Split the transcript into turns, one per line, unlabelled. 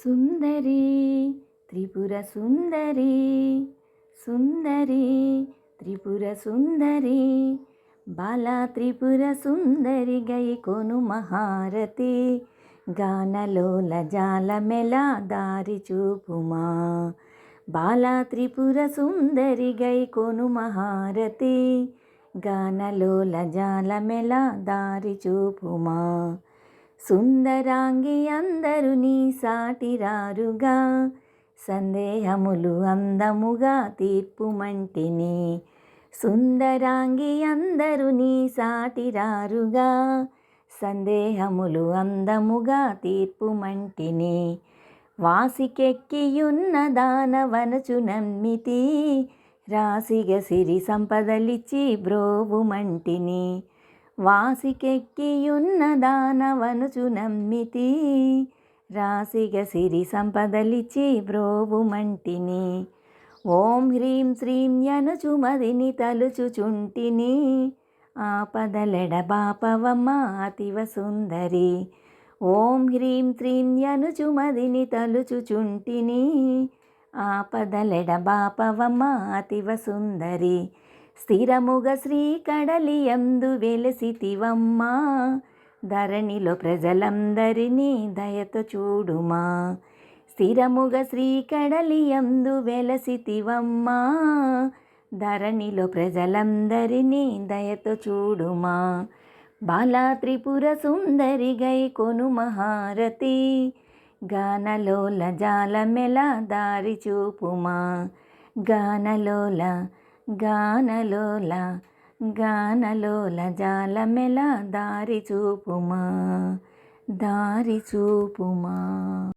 సుందరి త్రిపుర సుందరి సుందరి త్రిపుర సుందరి బాలా త్రిపుర సుందరి గై కొను మహారతి గానలోల జాలమెల దారి చూపుమా బాలా త్రిపుర సుందరి గై కొను మహారతి గానలోల జాలమెల దారి చూపుమా సుందరాంగి అందరు నీ సాటిరారుగా సందేహములు అందముగా తీర్పుమంటిని సుందరాంగి అందరు నీ సాటిరారుగా సందేహములు అందముగా తీర్పుమంటిని వాసికెక్కియున్న దానవనచు నమ్మితి రాసిగ సిరి సంపదలిచ్చి బ్రోవుమంటిని వాసికెక్కియున్న దానవనుచు నమ్మితి రాసిగ సిరి సంపదలిచ్చి బ్రోవుమంటిని ఓం హ్రీం శ్రీం యనుచు మదిని తలుచుచుంటిని ఆపదలెడబాపవమ్మ అతివ సుందరి ఓం హ్రీం శ్రీం యనుచు మదిని తలుచుచుంటిని ఆపదలెడబాపవమ్మ అతివ సుందరి స్థిరముగ శ్రీ కడలియందు వెలసితివమ్మా ధరణిలో ప్రజలందరినీ దయతో చూడుమా స్థిరముగ శ్రీ కడలియందు వెలసితివమ్మా ధరణిలో ప్రజలందరినీ దయతో చూడుమా బాలా త్రిపుర సుందరి గై కొను మహారతి గానలోల జాలమెల దారి చూపుమా గానలోల గానలోల గానలోల జాలమెల దారి చూపుమా దారి చూపుమా.